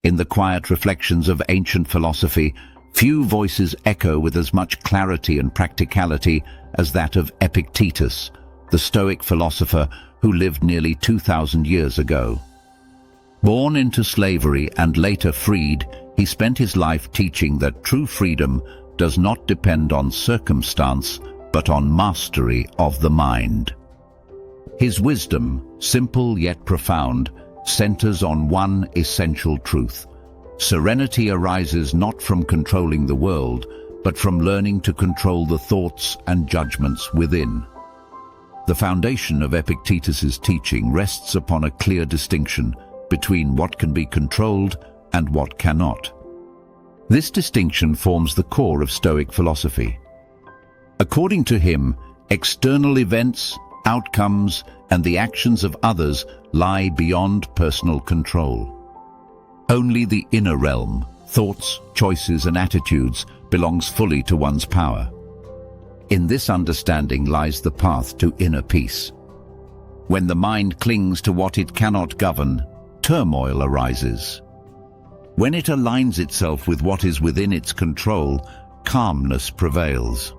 In the quiet reflections of ancient philosophy, few voices echo with as much clarity and practicality as that of Epictetus, the Stoic philosopher who lived nearly 2,000 years ago. Born into slavery and later freed, he spent his life teaching that true freedom does not depend on circumstance, but on mastery of the mind. His wisdom, simple yet profound, centers on one essential truth. Serenity arises not from controlling the world, but from learning to control the thoughts and judgments within. The foundation of Epictetus's teaching rests upon a clear distinction between what can be controlled and what cannot. This distinction forms the core of Stoic philosophy. According to him, external events, outcomes, and the actions of others lie beyond personal control. Only the inner realm, thoughts, choices, and attitudes, belongs fully to one's power. In this understanding lies the path to inner peace. When the mind clings to what it cannot govern, turmoil arises. When it aligns itself with what is within its control, calmness prevails.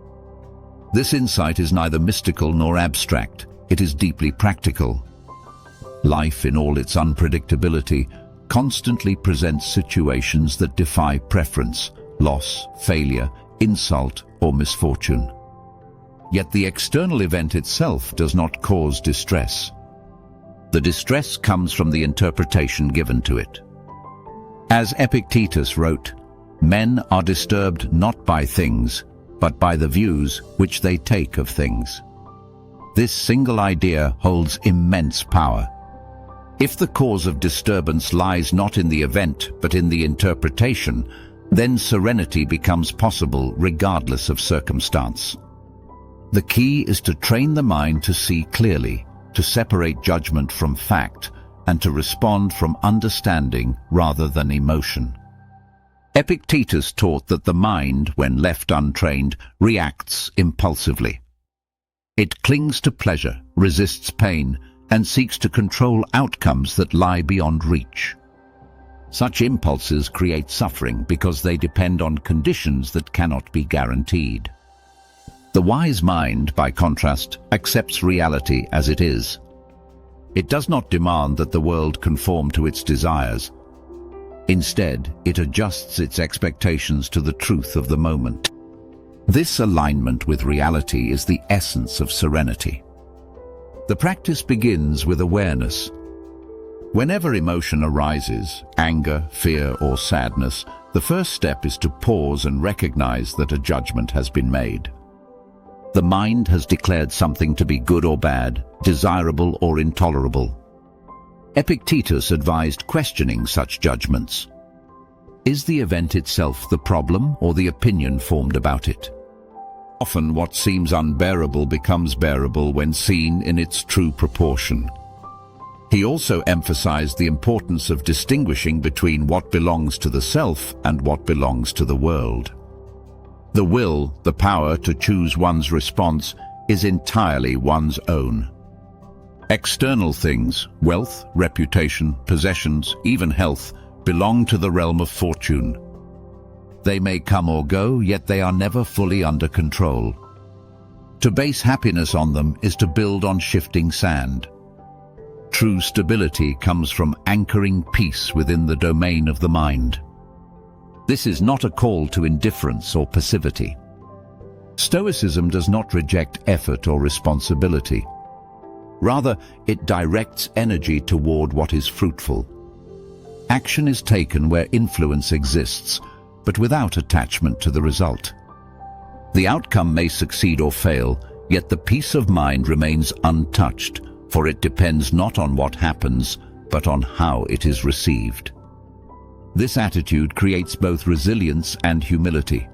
This insight is neither mystical nor abstract. It is deeply practical. Life, in all its unpredictability, constantly presents situations that defy preference, loss, failure, insult, or misfortune. Yet the external event itself does not cause distress. The distress comes from the interpretation given to it. As Epictetus wrote, "Men are disturbed not by things, but by the views which they take of things." This single idea holds immense power. If the cause of disturbance lies not in the event, but in the interpretation, then serenity becomes possible regardless of circumstance. The key is to train the mind to see clearly, to separate judgment from fact, and to respond from understanding rather than emotion. Epictetus taught that the mind, when left untrained, reacts impulsively. It clings to pleasure, resists pain, and seeks to control outcomes that lie beyond reach. Such impulses create suffering because they depend on conditions that cannot be guaranteed. The wise mind, by contrast, accepts reality as it is. It does not demand that the world conform to its desires. Instead, it adjusts its expectations to the truth of the moment. This alignment with reality is the essence of serenity. The practice begins with awareness. Whenever emotion arises, anger, fear, or sadness, the first step is to pause and recognize that a judgment has been made. The mind has declared something to be good or bad, desirable or intolerable. Epictetus advised questioning such judgments. Is the event itself the problem or the opinion formed about it? Often what seems unbearable becomes bearable when seen in its true proportion. He also emphasized the importance of distinguishing between what belongs to the self and what belongs to the world. The will, the power to choose one's response, is entirely one's own. External things, wealth, reputation, possessions, even health, belong to the realm of fortune. They may come or go, yet they are never fully under control. To base happiness on them is to build on shifting sand. True stability comes from anchoring peace within the domain of the mind. This is not a call to indifference or passivity. Stoicism does not reject effort or responsibility. Rather, it directs energy toward what is fruitful. Action is taken where influence exists, but without attachment to the result. The outcome may succeed or fail, yet the peace of mind remains untouched, for it depends not on what happens, but on how it is received. This attitude creates both resilience and humility.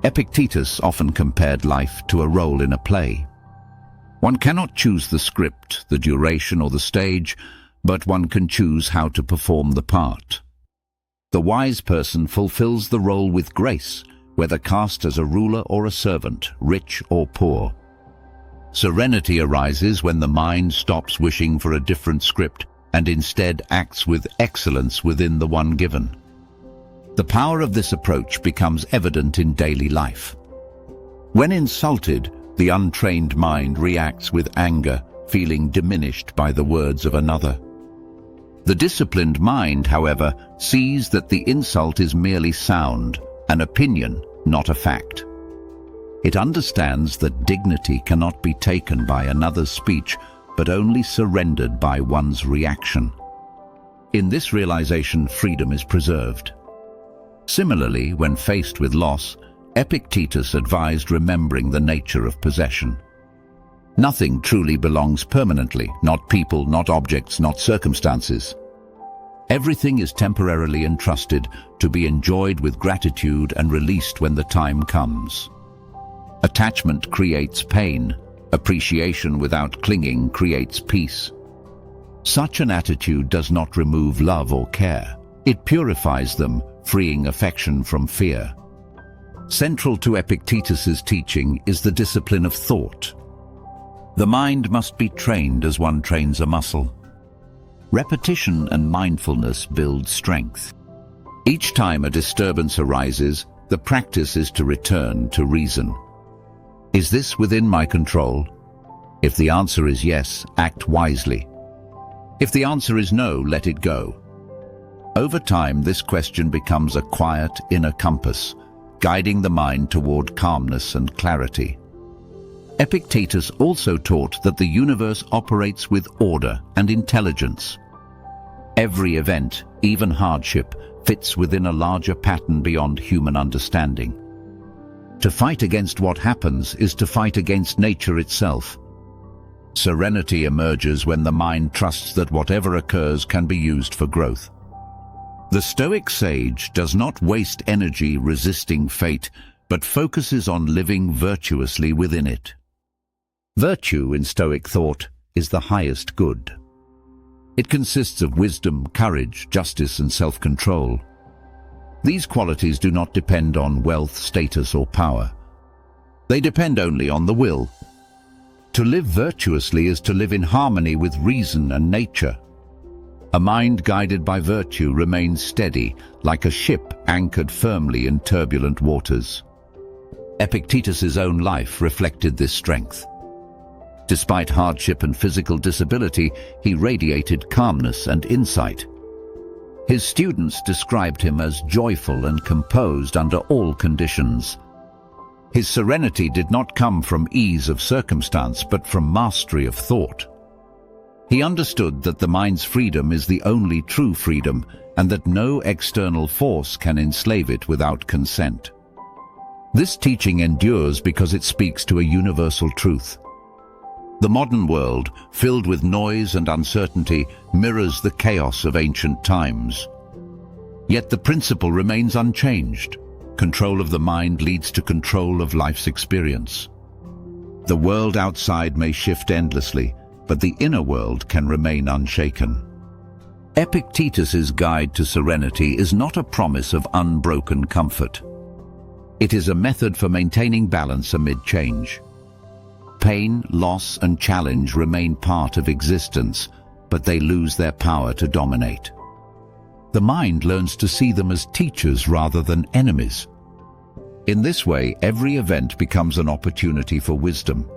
Epictetus often compared life to a role in a play. One cannot choose the script, the duration, or the stage, but one can choose how to perform the part. The wise person fulfills the role with grace, whether cast as a ruler or a servant, rich or poor. Serenity arises when the mind stops wishing for a different script and instead acts with excellence within the one given. The power of this approach becomes evident in daily life. When insulted, the untrained mind reacts with anger, feeling diminished by the words of another. The disciplined mind, however, sees that the insult is merely sound, an opinion, not a fact. It understands that dignity cannot be taken by another's speech, but only surrendered by one's reaction. In this realization, freedom is preserved. Similarly, when faced with loss, Epictetus advised remembering the nature of possession. Nothing truly belongs permanently, not people, not objects, not circumstances. Everything is temporarily entrusted to be enjoyed with gratitude and released when the time comes. Attachment creates pain. Appreciation without clinging creates peace. Such an attitude does not remove love or care. It purifies them, freeing affection from fear. Central to Epictetus's teaching is the discipline of thought. The mind must be trained as one trains a muscle. Repetition and mindfulness build strength. Each time a disturbance arises, the practice is to return to reason. Is this within my control? If the answer is yes, act wisely. If the answer is no, let it go. Over time, this question becomes a quiet inner compass, guiding the mind toward calmness and clarity. Epictetus also taught that the universe operates with order and intelligence. Every event, even hardship, fits within a larger pattern beyond human understanding. To fight against what happens is to fight against nature itself. Serenity emerges when the mind trusts that whatever occurs can be used for growth. The Stoic sage does not waste energy resisting fate, but focuses on living virtuously within it. Virtue, in Stoic thought, is the highest good. It consists of wisdom, courage, justice, and self-control. These qualities do not depend on wealth, status, or power. They depend only on the will. To live virtuously is to live in harmony with reason and nature. A mind guided by virtue remains steady, like a ship anchored firmly in turbulent waters. Epictetus's own life reflected this strength. Despite hardship and physical disability, he radiated calmness and insight. His students described him as joyful and composed under all conditions. His serenity did not come from ease of circumstance, but from mastery of thought. He understood that the mind's freedom is the only true freedom, and that no external force can enslave it without consent. This teaching endures because it speaks to a universal truth. The modern world, filled with noise and uncertainty, mirrors the chaos of ancient times. Yet the principle remains unchanged. Control of the mind leads to control of life's experience. The world outside may shift endlessly, but the inner world can remain unshaken. Epictetus's guide to serenity is not a promise of unbroken comfort. It is a method for maintaining balance amid change. Pain, loss, and challenge remain part of existence, but they lose their power to dominate. The mind learns to see them as teachers rather than enemies. In this way, every event becomes an opportunity for wisdom.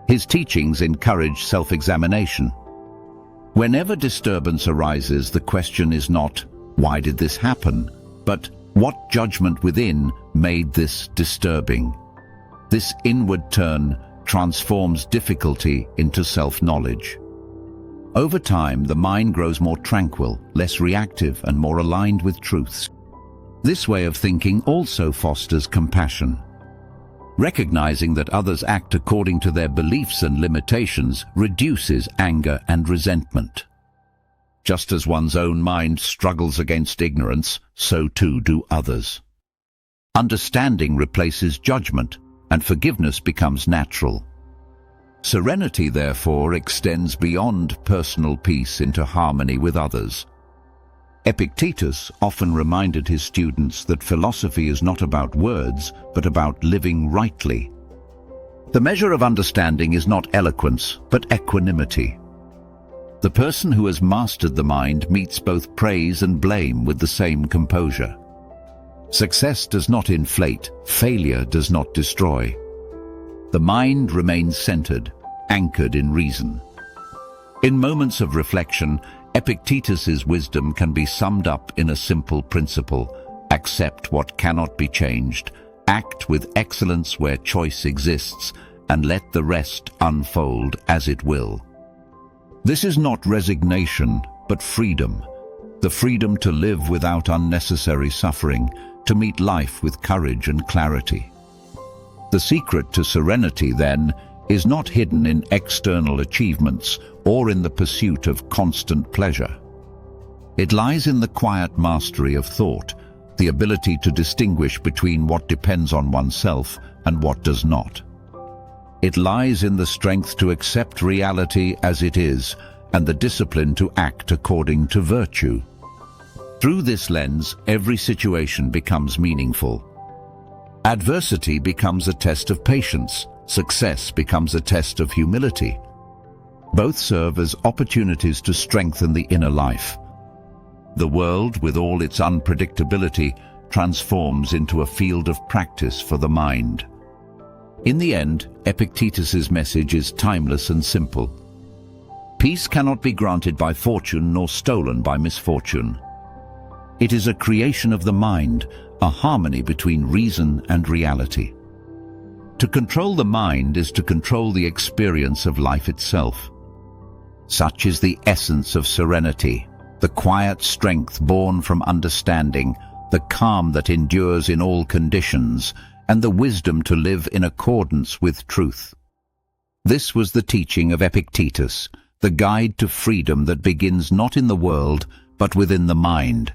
His teachings encourage self-examination. Whenever disturbance arises, the question is not, "Why did this happen?" but "What judgment within made this disturbing?" This inward turn transforms difficulty into self-knowledge. Over time, the mind grows more tranquil, less reactive, and more aligned with truths. This way of thinking also fosters compassion. Recognizing that others act according to their beliefs and limitations reduces anger and resentment. Just as one's own mind struggles against ignorance, so too do others. Understanding replaces judgment, and forgiveness becomes natural. Serenity, therefore, extends beyond personal peace into harmony with others. Epictetus often reminded his students that philosophy is not about words, but about living rightly. The measure of understanding is not eloquence, but equanimity. The person who has mastered the mind meets both praise and blame with the same composure. Success does not inflate, failure does not destroy. The mind remains centered, anchored in reason. In moments of reflection, Epictetus's wisdom can be summed up in a simple principle: accept what cannot be changed, act with excellence where choice exists, and let the rest unfold as it will. This is not resignation, but freedom. The freedom to live without unnecessary suffering, to meet life with courage and clarity. The secret to serenity, then, is not hidden in external achievements or in the pursuit of constant pleasure. It lies in the quiet mastery of thought, the ability to distinguish between what depends on oneself and what does not. It lies in the strength to accept reality as it is and the discipline to act according to virtue. Through this lens, every situation becomes meaningful. Adversity becomes a test of patience. Success becomes a test of humility. Both serve as opportunities to strengthen the inner life. The world, with all its unpredictability, transforms into a field of practice for the mind. In the end, Epictetus's message is timeless and simple. Peace cannot be granted by fortune nor stolen by misfortune. It is a creation of the mind, a harmony between reason and reality. To control the mind is to control the experience of life itself. Such is the essence of serenity, the quiet strength born from understanding, the calm that endures in all conditions, and the wisdom to live in accordance with truth. This was the teaching of Epictetus, the guide to freedom that begins not in the world, but within the mind.